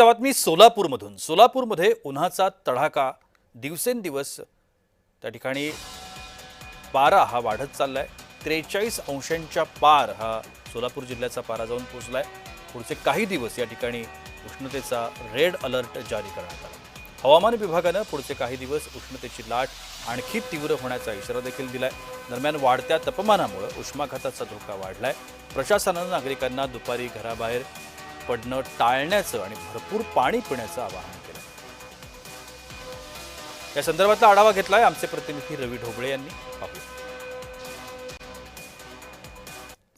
बातमी सोलापूरमधून। सोलापूरमध्ये उन्हाचा तडाखा दिवसेंदिवस त्या ठिकाणी पारा हा वाढत चाललाय। 43 अंशांच्या पार हा सोलापूर जिल्ह्याचा पारा जाऊन पोहोचलाय। पुढचे काही दिवस या ठिकाणी उष्णतेचा रेड अलर्ट जारी करण्यात आला। हवामान विभागाने पुढचे काही दिवस उष्णतेची लाट आणखी तीव्र होण्याचा इशारा देखील दिलाय। दरम्यान वाढत्या तापमानामुळे उष्माघाताचा धोका वाढलाय। प्रशासनाने नागरिकांना दुपारी घराबाहेर पडणं टाळण्याचं आणि भरपूर पाणी पिण्याचं आवाहन केलं। या संदर्भातला आढावा घेतलाय आमचे प्रतिनिधी रवी ढोबळे यांनी। पाहूया।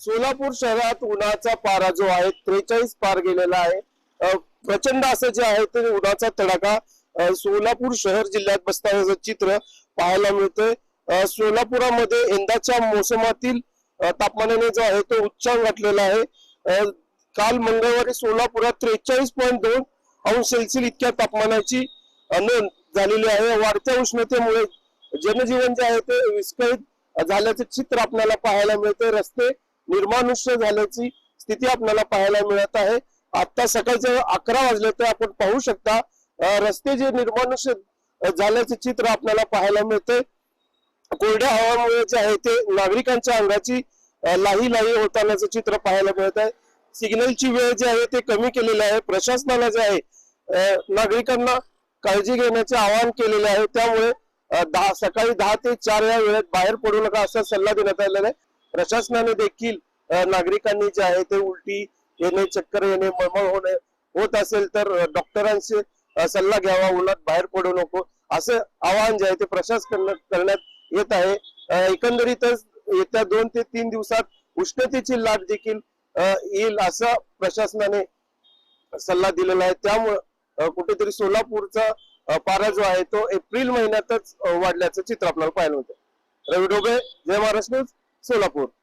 सोलापूर शहरात उन्हाचा पारा जो आहे 43 पार गेलेला आहे। प्रचंड असं जे आहे ते उन्हाचा तडाखा सोलापूर शहर जिल्ह्यात बसतानाचं चित्र पाहायला मिळतंय। सोलापुरामध्ये यंदाच्या मोसमातील तापमानाने जो आहे तो उच्चांक गाठलेला आहे। काल मंगळवारी सोलापुरात 43.2 अंश सेल्सिअस इतक्या तापमानाची नोंद झालेली आहे। वाढत्या उष्णतेमुळे जनजीवन जे आहे ते विस्कळीत झाल्याचे चित्र आपल्याला पाहायला मिळते। रस्ते निर्मानुष्य झाल्याची स्थिती आपल्याला पाहायला मिळत आहे। आता सकाळचे 11 वाजले तर आपण पाहू शकता रस्ते जे निर्मानुष्य झाल्याचे चित्र आपल्याला पाहायला मिळते। कोरड्या हवामुळे जे आहे ते नागरिकांच्या अंगाची लाही लाही होतानाचं चित्र पाहायला मिळत आहे। सिग्नलची वेळ जी आहे ते कमी केलेली आहे। प्रशासनाला जे आहे नागरिकांना काळजी घेण्याचे आवाहन केलेले आहे। त्यामुळे सकाळी 10 ते 4 या वेळेत बाहेर पडू नका असा सल्ला देण्यात आलेला आहे। प्रशासनाने देखील नागरिकांनी जे आहे ते उलटी येणे, चक्कर येणे, मळमळ होणे होत असेल तर डॉक्टरांचे सल्ला घ्यावा, उन्हात बाहेर पडू नको असं आवाहन जे आहे ते प्रशासनाकडून करण्यात येत आहे। एकंदरीतच येत्या 2 ते 3 दिवसात उष्णतेची लाट देखील येईल असा प्रशासनाने सल्ला दिलेला आहे। त्यामुळे कुठेतरी सोलापूरचा पारा जो आहे तो एप्रिल महिन्यातच वाढल्याचं चित्र आपल्याला पाहायला होतं। रवी ढोबळे, जय महाराष्ट्र न्यूज, सोलापूर।